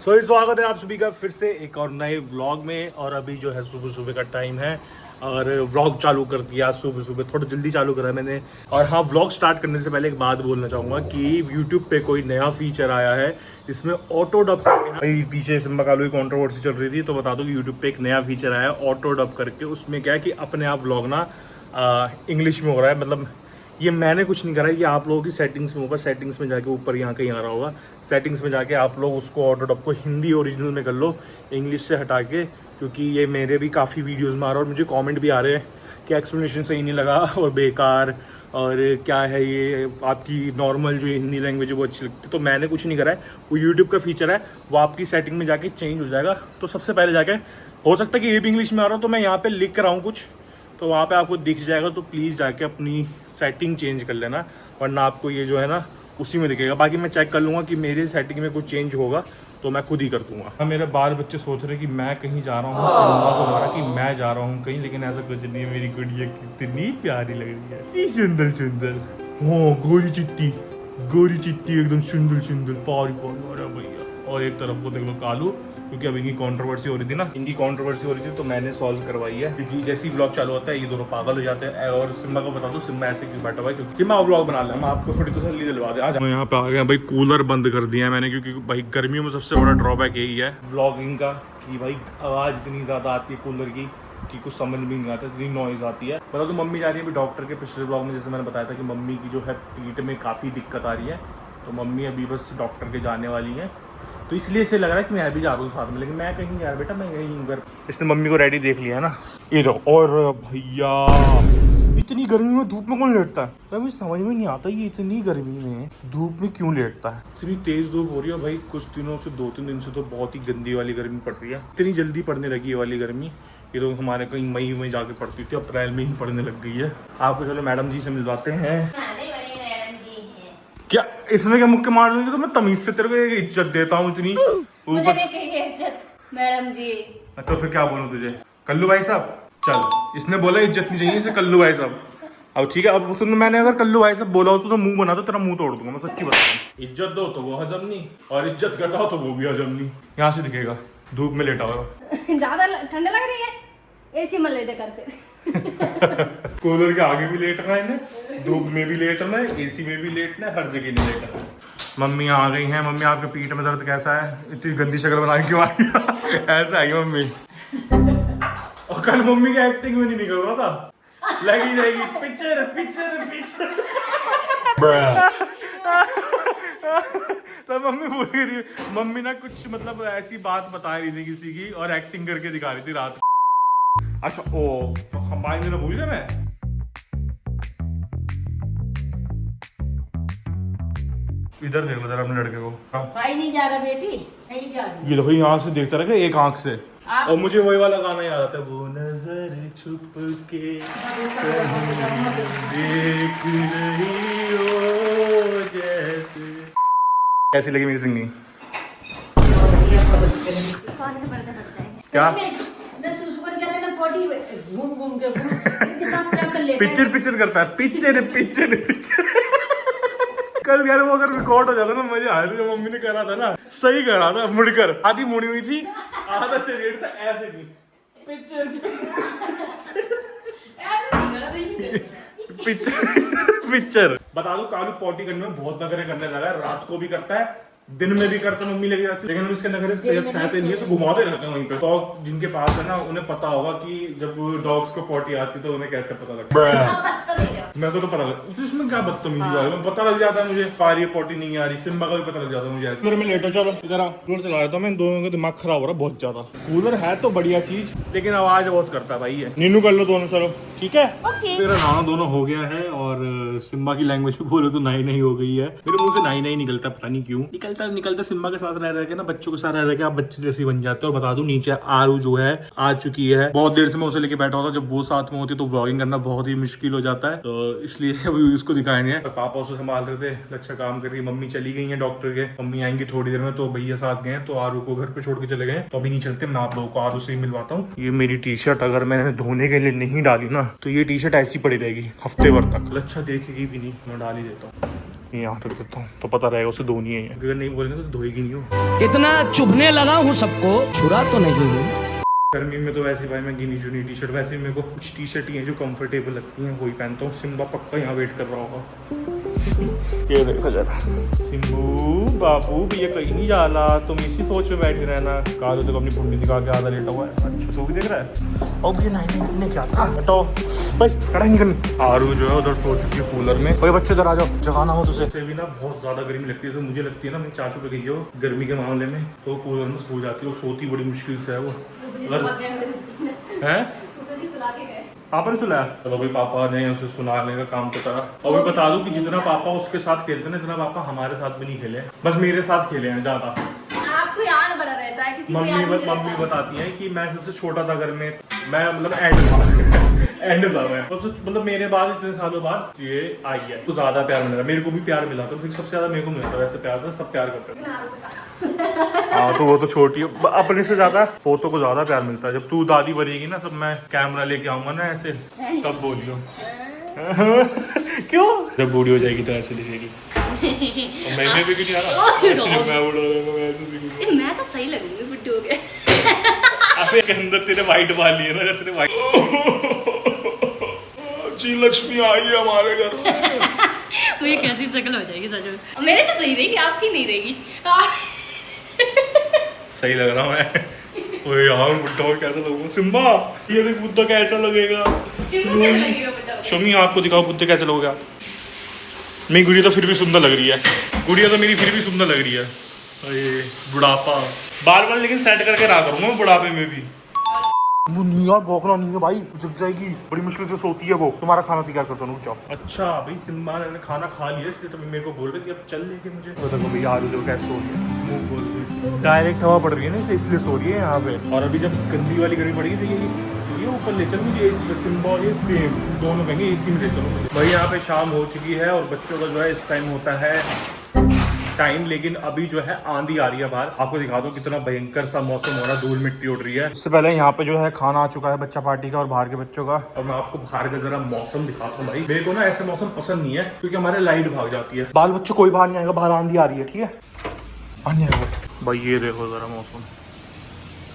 स्वागत है आप सभी का फिर से एक और नए व्लॉग में। और अभी जो है सुबह सुबह का टाइम है और व्लॉग चालू कर दिया सुबह सुबह, थोड़ा जल्दी चालू करा मैंने। और हाँ, व्लॉग स्टार्ट करने से पहले एक बात बोलना चाहूँगा कि यूट्यूब पे कोई नया फीचर आया है, इसमें ऑटो डब करके। भाई पीछे सिम्बा कालू की कॉन्ट्रोवर्सी चल रही थी, तो बता दो कि यूट्यूब पे एक नया फीचर आया है ऑटो डब करके। उसमें क्या है कि अपने आप व्लॉग ना इंग्लिश में हो रहा है। मतलब ये मैंने कुछ नहीं करा, ये आप लोगों की सेटिंग्स में होगा। सेटिंग्स में जाके ऊपर यहाँ कहीं आ रहा होगा, सेटिंग्स में जाके आप लोग उसको ऑटो डब को हिंदी ओरिजिनल में कर लो, इंग्लिश से हटा के। क्योंकि ये मेरे भी काफ़ी वीडियोस में आ रहा है और मुझे कमेंट भी आ रहे हैं कि एक्सप्लेनेशन सही नहीं लगा और बेकार, और क्या है ये आपकी नॉर्मल जो हिंदी लैंग्वेज है वो अच्छी लगती है। तो मैंने कुछ नहीं करा है, वो यूट्यूब का फीचर है, वो आपकी सेटिंग में जाके चेंज हो जाएगा। तो सबसे पहले जाके, हो सकता है कि ये भी इंग्लिश में आ रहा हो, तो मैं यहाँ पर लिख रहा हूँ कुछ, तो वहाँ पे आपको दिख जाएगा। तो प्लीज़ जाके अपनी सेटिंग चेंज कर लेना, वरना आपको ये जो है ना उसी में दिखेगा। बाकी मैं चेक कर लूँगा कि मेरी सेटिंग में कुछ चेंज होगा तो मैं खुद ही कर दूँगा। मेरे बाल बच्चे सोच रहे कि मैं कहीं जा रहा हूँ, को लग रहा कि मैं जा रहा हूँ कहीं, लेकिन ऐसा कुछ नहीं है। मेरी गुड़िया कितनी प्यारी लग रही है, इतनी सुंदर सुंदर। हाँ, गोरी चिट्टी एकदम सुंदर सुंदर पारी पारी भैया। और एक तरफ को देख लो कालू, क्योंकि अब इनकी कंट्रोवर्सी हो रही थी ना, इनकी कंट्रोवर्सी हो रही थी तो मैंने सॉल्व करवाई है। क्योंकि जैसे ही व्लॉग चालू होता है ये दोनों पागल हो जाते हैं। और सिम्बा को बता दो, सिम्बा ऐसे क्यों बैठा हुआ है, क्योंकि मैं व्लॉग बना लिया। मैं आपको थोड़ी तसल्ली दिलवा दे। आज मैं यहाँ पे आ गया भाई, कूलर बंद कर दिया है मैंने, क्योंकि भाई गर्मियों में सबसे बड़ा ड्रॉबैक यही है व्लॉगिंग का, कि भाई आवाज़ इतनी ज़्यादा आती है कूलर की कि कुछ समझ में नहीं आता, इतनी नॉइज़ आती है। बता तो मम्मी जा रही है अभी डॉक्टर के। पिछले व्लॉग में जैसे मैंने बताया था कि मम्मी की जो है पीठ में काफ़ी दिक्कत आ रही है, तो मम्मी अभी बस डॉक्टर के जाने वाली है। तो इसलिए इसे लग रहा है कि मैं भी जा रहा हूँ साथ में, लेकिन मैं कहीं यार बेटा, मैं यहीं हूँ घर। इसने मम्मी को रेडी देख लिया है ना, ये देखो। और भैया इतनी गर्मी में धूप में कौन लेटता है? तो मुझे समझ में नहीं आता ये इतनी गर्मी में धूप में क्यों लेटता है। इतनी तेज धूप हो रही है भाई, कुछ दिनों से 2-3 दिन से तो बहुत ही गंदी वाली गर्मी पड़ रही है। इतनी जल्दी पड़ने लगी ये वाली गर्मी, ये तो हमारे कहीं मई में जाके पड़ती थी, अप्रैल में ही पड़ने लग गई है। आपको चलो मैडम जी से मिलवाते हैं। क्या इसमें क्या मुक्के मार लूंगी? तो मैं तमीज से तेरे को इज्जत देता हूँ इतनी। मुझे नहीं चाहिए इज्जत मैडम जी। तो फिर क्या बोलूं तुझे? कल्लू भाई साहब। चल, इसने बोला इज्जत नहीं चाहिए इसे, कल्लू भाई साहब। अब ठीक है, अब सुन, मैंने अगर कल्लू भाई साहब बोला हो तो मुंह बना, तो तेरा मुंह तोड़ दूंगा, मैं सच्ची बता रहा हूँ। इज्जत दो तो वो हजम नहीं, और इज्जत कर रहा हो तो वो भी हजम नहीं। यहाँ से दिखेगा धूप में लेटा हुआ। ज्यादा ठंडा लग रही है, एसी में लेटे कर फिर। कूलर के आगे भी लेटना है इन्हें, धूप में भी लेटना है, एसी में भी लेटना है, हर जगह नहीं लेटना है। मम्मी आ गई हैं। मम्मी आपके पीठ में दर्द कैसा है? इतनी गंदी शक्ल बना के क्यों आई? ऐसा आई मम्मी। और कल मम्मी की एक्टिंग में नहीं निकल रहा था, लगी रहेगी पिक्चर पिक्चर पिक्चर। तो मम्मी बोल रही, मम्मी ना कुछ मतलब ऐसी बात बता रही थी किसी की, और एक्टिंग करके दिखा रही थी रात को। अच्छा, ओ हम भाई मेरा भूल गया मैं। इधर देख लो जरा अपने लड़के को। भाई नहीं जा रहा बेटी, नहीं जा रही। ये देखो यहाँ से देखता रहे एक आंख से। और मुझे वही वाला गाना याद आता है, वो नजर छुप के देख रही हो जैसे। कैसी लगी मेरी सिंगिंग? क्या पिक्चर पिक्चर करता है, पिक्चर पिक्चर पिक्चर। कल यार वो अगर रिकॉर्ड हो जाता ना, मुझे आज जो मम्मी ने करा था ना, सही करा था, मुड़कर आधी मुड़ी हुई थी, आधा शरीर था ऐसे की पिक्चर पिक्चर पिक्चर। बता दो कालू पॉटी करने में बहुत नखरे करने लगा है, रात को भी करता है, दिन में भी करता मम्मी लगी रहती है, लेकिन हम इसके नखरे सहते नहीं है, घुमाते रहते हैं वहीं पे। डॉग जिनके पास है ना, उन्हें पता होगा कि जब डॉग्स को पॉटी आती है तो उन्हें कैसे पता लगता है। मैं तो पता लग, तो इसमें क्या बदतमीजी है, पता लग जाता है मुझे आ रही है पॉटी नहीं आ रही। सिम्बा का भी पता लग जाता है मुझे ऐसे। कूलर में लेटो, चलो इधर आओ। कूलर चला रहा था मैं, दोनों का दिमाग खराब हो रहा है बहुत ज्यादा। कूलर है तो बढ़िया चीज, लेकिन आवाज बहुत करता है भाई ये। नीनू कर लो दोनों, चलो ठीक है। मेरा नहाना दोनों हो गया है, और सिम्बा की लैंग्वेज में बोलो तो नाई नहीं हो गई है। मेरे मुंह से नाई नहीं निकलता, पता नहीं क्यों निकलता। सिम्बा के साथ रह के ना, बच्चों के साथ रह के आप बच्चे जैसे बन जाते हो। और बता दूं, नीचे आरू जो है आ चुकी है। बहुत देर से मैं उसे लेके बैठा हुआ था, जब वो साथ में होती तो व्लॉगिंग करना बहुत ही मुश्किल हो जाता है, तो इसलिए अभी उसको दिखाया नहीं है। पापा उसे संभाल रहे थे, अच्छा काम कर रही। मम्मी चली गई है डॉक्टर के, मम्मी आएंगी थोड़ी देर में, तो भैया साथ गए, तो आरू को घर पे छोड़ के चले गए। तो अभी नहीं चलते, मैं आप लोगों को आरू से ही मिलवाता हूँ। ये मेरी टी शर्ट अगर मैंने धोने के लिए नहीं डाली ना, तो ये टी शर्ट ऐसी पड़ी रहेगी हफ्ते भर तक, अच्छा देखेगी भी नहीं। मैं डाल ही देता हूँ। यहाँ रख देता हूँ तो पता रहेगा उसे धोनी है। अगर नहीं बोलेंगे तो धोएगी नहीं हो। इतना चुभने लगा हूँ सबको, छुरा तो नहीं हूँ। गर्मी में तो वैसे भाई मैं गिनी चुनी टी शर्ट, वैसे मेरे को कुछ टी शर्ट ही हैं जो कंफर्टेबल लगती हैं वही पहनता हूँ। सिम्बा पक्का यहाँ वेट कर रहा होगा। ये देखो जरा, सिम्बू बाबू भैया कहीं नहीं जाला, तुम इसी सोच में बैठे रहना। कहा तो अपनी पुंडी दिखा के आधा लेटा हुआ है। अच्छा तू भी देख रहा है। और भैया नहीं क्या था हटाओ बस कड़ाई करनी। आरू जो है उधर सो चुकी है कूलर में। भाई बच्चे इधर आ जाओ, जगाना हो तुझे। भी ना बहुत ज्यादा गर्मी लगती है तो मुझे लगती है ना, मेरी चाचू पे गई हो गर्मी के मामले में तो कूलर में सो जाती है। वो सोती बड़ी मुश्किल से है वो है। पापा ने सुलाया चलो भाई, पापा ने उसे सुनाने का काम तो करा। और मैं बता दूं कि जितना पापा उसके साथ खेलते ना, इतना पापा हमारे साथ भी नहीं खेले, बस मेरे साथ खेले हैं ज्यादा। आपको याद बड़ा रहता है, किसी को याद नहीं रहता। मम्मी बताती है कि मैं सबसे छोटा था घर में, मैं मतलब एंड था एंड था मैं मतलब मेरे बाद इतने सालों बाद ये आई है तो ज्यादा प्यार मिला। मेरे को भी प्यार मिला था, फिर सबसे ज्यादा मेरे को मिला था। वैसे प्यार था, सब प्यार करते थे। हाँ तो वो तो छोटी है, अपने से ज्यादा पोतों को ज्यादा प्यार मिलता है। जब तू दादी बनेगी ना तब मैं कैमरा लेके आऊंगा ना ऐसे, तब बोलियो क्यों जब बूढ़ी हो जाएगी तो ऐसे दिखेगी। मैं भी नहीं आ रहा मैं तो सही लगूंगी बुड्ढी हो गए। अबे के अंदर तेरे वाइट बाल लिए ना, तेरे वाइट जी लक्ष्मी आई है हमारे घर में। वो ये कैसी शक्ल हो जाएगी सच में। मेरे तो सही रहेगी, आपकी नहीं रहेगी। सही लग रहा मैं। ओए यार बुड्ढा कैसा लगूंगा सिम्बा, ये देख बुड्ढा कैसा लगेगा। शमी आपको दिखाओ बुड्ढे कैसे लगेगा। मेरी गुड़िया तो फिर भी सुंदर लग रही है, गुड़िया तो मेरी फिर भी सुंदर लग रही है। अरे बुढ़ापा बाल लेकिन सेट करके रहा करूंगा बुढ़ापे में भी। वो नहीं यार भौंकना नहीं है भाई, जग जाएगी, बड़ी मुश्किल से सोती है वो। तुम्हारा खाना तैयार करता हूँ, जाओ। अच्छा भाई सिम्बा ने खाना खा लिया इसलिए तो मेरे को बोल रहे कि अब चल लेके मुझे। तो देखो भैया आलू जो कैसे सो रही है, मुंह खोल के डायरेक्ट हवा पड़ रही है ना इसलिए सो रही है यहाँ पे। और अभी जब गंदी वाली गर्मी पड़ेगी तो ये ऊपर ले चल मुझे एसी में। सिम्बा और ये सेम दोनों कहेंगे एसी में ले चलो मुझे। भाई यहाँ पे शाम हो चुकी है और बच्चों का जो है इस टाइम होता है टाइम, लेकिन अभी जो है आंधी आ रही है बाहर। आपको दिखा दो कितना भयंकर सा मौसम हो रहा है, धूल मिट्टी उड़ रही है। इससे पहले यहाँ पे जो है खाना आ चुका है बच्चा पार्टी का और बाहर के बच्चों का। और मैं आपको बाहर का जरा मौसम दिखाता हूँ। भाई मेरे को ना ऐसे मौसम पसंद नहीं है क्योंकि हमारे लाइट भाग जाती है। बाल बच्चों कोई बाहर नहीं आएगा, बाहर आंधी आ रही है, ठीक है आंधी आएगा। भाई ये देखो जरा मौसम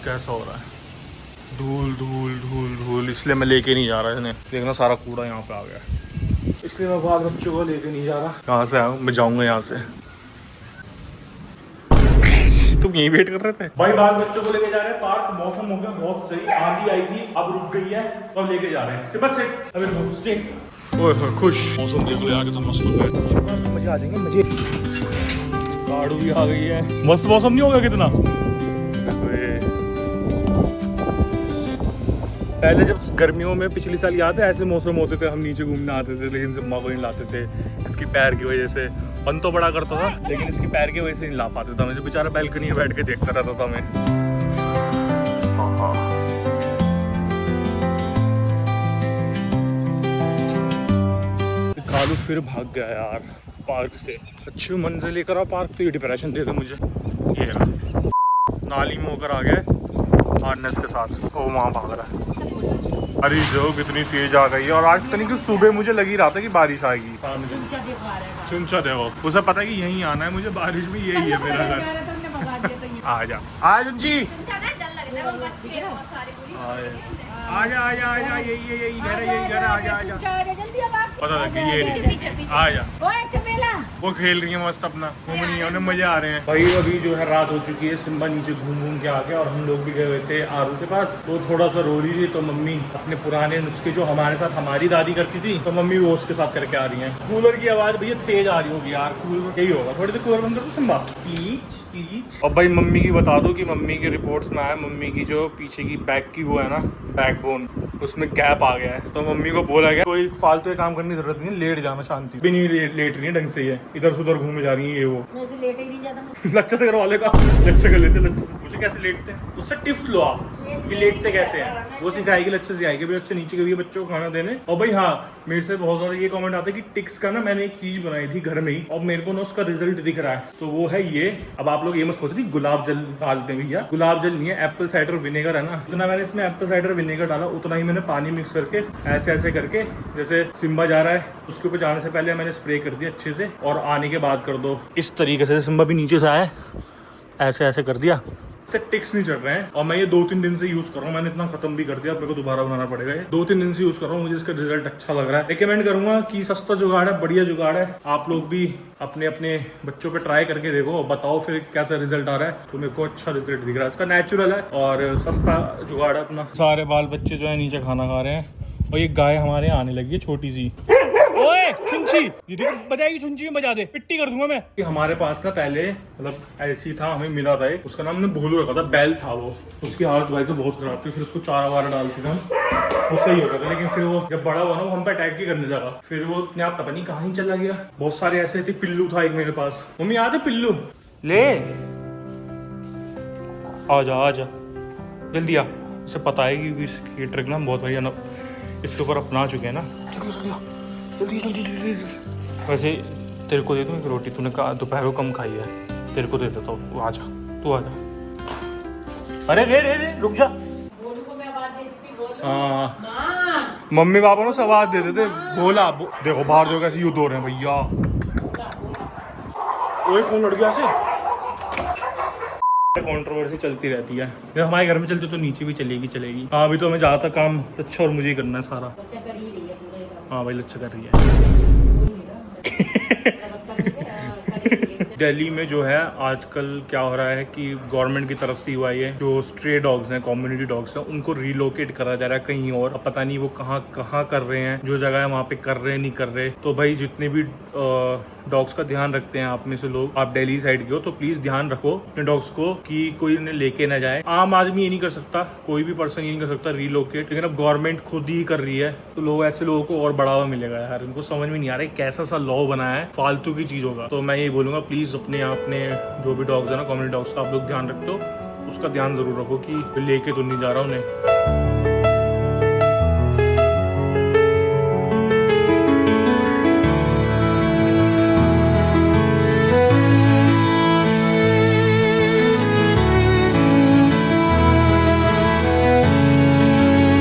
कैसा हो रहा है, धूल धूल धूल धूल। इसलिए मैं लेके नहीं जा रहा इन्हें, देखना सारा कूड़ा यहाँ पे आ गया, इसलिए मैं बाल बच्चों को लेके नहीं जा रहा। कहाँ से आया मैं जाऊँगा यहाँ से। तुम यही वेट कर रहे थे भाई। बाल बच्चों को लेके जा रहे हैं पार्क, मौसम हो गया बहुत सही, आंधी आई थी अब रुक गई है तो अब लेके जा रहे हैं। बस अबे खुश मौसम देखो यार कितना मस्त हो गया, मजे आ जाएंगे मजे। गाड़ू भी आ गई है, मस्त मौसम नहीं होगा कितना। पहले जब गर्मियों में पिछले साल याद है ऐसे मौसम होते थे, हम नीचे घूमने आते थे लेकिन सिम्बा को नहीं लाते थे। इसकी पैर की वजह से मन तो बड़ा करता था लेकिन इसकी पैर की वजह से नहीं ला पाते था। मुझे बेचारा बैल्कनी में बैठ के देखता रहता था मैं। कालू फिर भाग गया यार पार्क से। अच्छे मन से लेकर आओ पार्क, तो ये डिप्रेशन दे दो मुझे। ये नाली में होकर आ गया हार्नेस के साथ, वो वहाँ भाग रहा है। अरे जो कितनी तेज आ गई है। और आज पता नहीं कि सुबह मुझे लगी रहा था कि बारिश आएगी। सुनचा देखो उसे पता है कि यहीं आना है मुझे, बारिश में यही है मेरा घर। आजा आजा जी, आजा आजा आजा, यही घर है, यही घर है, आजा आजा। पता था कि ये नहीं, आजा। वो खेल रही है मस्त अपना, घूम रही है, उन्हें मजे आ रहे हैं। भाई अभी जो है रात हो चुकी है, सिम्बा नीचे घूम घूम के आ गया और हम लोग भी गए हुए थे आरू के पास। तो थोड़ा सा रो रही थी तो मम्मी अपने पुराने नुस्खे जो हमारे साथ हमारी दादी करती थी तो मम्मी वो उसके साथ करके आ रही है। कूलर की आवाज भैया तेज आ रही होगी यार, कूलर यही होगा, थोड़ी देर कूलर बंद कर दो सिम्बा प्लीज प्लीज। और भाई मम्मी की बता दो कि मम्मी की रिपोर्ट्स में आया, मम्मी की जो पीछे की बैक की वो है ना बैकबोन, उसमें गैप आ गया है। तो मम्मी को बोला गया कोई फालतू काम करने की जरूरत नहीं, लेट जाना शांति भी नहीं, लेट रही है ढंग से, ये इधर से उधर घूमे जा रही है। ये वो लेट ही नहीं जाता, लच्छे से करवा लेगा, लच्छे कर लेते, लच्छे से पूछ नीचे कैसे लेटते हैं, उससे टिप्स लो आप कि लेटते कैसे हैं, वो सिखाएगी, अच्छे से आएगी भाई, अच्छे नीचे कभी बच्चों को खाना देने। और भाई हाँ, मेरे से बहुत सारे ये कमेंट आते हैं कि टिक्स का ना मैंने एक चीज बनाई थी घर में ही और मेरे को ना उसका रिजल्ट दिख रहा है, तो वो है ये। अब आप लोग ये मत सोच रही गुलाब जल डालते हैं भैया, गुलाब जल नहीं है, एप्पल साइडर विनेगर है ना। जितना मैंने इसमें एप्पल साइडर विनेगर डाला उतना ही मैंने पानी मिक्स करके ऐसे ऐसे करके, जैसे सिम्बा जा रहा है उसके ऊपर जाने से पहले मैंने स्प्रे कर दिया अच्छे से, और आने के बाद कर दो इस तरीके से। सिम्बा भी नीचे से आया, ऐसे ऐसे कर दिया, इससे टिक्स नहीं चढ़ रहे हैं। और मैं ये 2-3 दिन से यूज कर रहा हूँ, मैंने इतना खत्म भी कर दिया, मेरे को दोबारा बनाना पड़ेगा। ये 2-3 दिन से यूज कर रहा हूँ, मुझे इसका रिजल्ट अच्छा लग रहा है। रिकमेंड करूंगा कि सस्ता जुगाड़ है, बढ़िया जुगाड़ है, आप लोग भी अपने अपने बच्चों पे ट्राई करके देखो और बताओ फिर कैसा रिजल्ट आ रहा है। तो मेरे को अच्छा रिजल्ट दिख रहा है, इसका नेचुरल है और सस्ता जुगाड़ है अपना। सारे बाल बच्चे जो है नीचे खाना खा रहे हैं और ये गाय हमारे आने लगी है छोटी सी। ओए छुंची, ये देखो बजाएगी, छुंची में बजा दे, पिट्टी कर दूंगा मैं। कि हमारे पास ना पहले मतलब ऐसी था, हमें मिला था एक, उसका नाम हमने भोलू रखा था, बैल था वो। उसकी हालत भाई से बहुत खराब थी, फिर उसको चारा वारा डालते थे हम, वो सही हो गया था। लेकिन फिर वो जब बड़ा हुआ ना, वो हम पे अटैक ही करने लगा, फिर वो अपने आप पता नहीं कहाँ ही चला गया। बहुत सारे ऐसे थे, पिल्लू था एक मेरे पास, मम्मी याद है पिल्लू, ले आजा जल्दी आ। इसे पता है कि इसकी ट्रिक ना बहुत बढ़िया ना इसके ऊपर अपना चुके हैं ना। जल्दी। वैसे तेरे को दे दूँ एक रोटी, तूने कहा दोपहर को कम खाई है, तेरे को दे देता हूँ, तू आजा। अरे रे रुक जा। हाँ मम्मी पापा ने सवाल दे देते बोला देखो बाहर जो कैसे युद्ध हो रहे हैं भैया। ओए कौन लड़ गया से? कंट्रोवर्सी चलती रहती है, जब हमारे घर में चलती तो नीचे भी चलेगी। हाँ अभी तो हमें ज़्यादातर काम अच्छा और मुझे ही करना है सारा। हाँ भाई अच्छा कर रही है। दिल्ली में जो है आजकल क्या हो रहा है कि गवर्नमेंट की तरफ से हुआ है, जो स्ट्रे डॉग्स हैं, कम्युनिटी डॉग्स हैं, उनको रिलोकेट करा जा रहा है कहीं और। अब पता नहीं वो कहाँ कर रहे हैं, जो जगह है वहाँ पे कर रहे हैं नहीं कर रहे। तो भाई जितने भी डॉग्स का ध्यान रखते हैं आप में से लोग, आप दिल्ली साइड के हो तो प्लीज ध्यान रखो अपने डॉग्स को कि कोई उन्हें लेके ना जाए। आम आदमी ये नहीं कर सकता, कोई भी पर्सन ये नहीं कर सकता रिलोकेट, लेकिन अब गवर्नमेंट खुद ही कर रही है, तो लोग ऐसे लोगों को और बढ़ावा मिलेगा यार। उनको समझ में नहीं आ रहा है कैसा सा लॉ बनाया है फालतू की चीज होगा। तो मैं ये बोलूंगा प्लीज अपने जो भी डॉग्स है ना, कम्युनिटी डॉग्स का आप लोग ध्यान रखते हो, उसका ध्यान जरूर रखो कि लेके तो नहीं जा रहा उन्हें।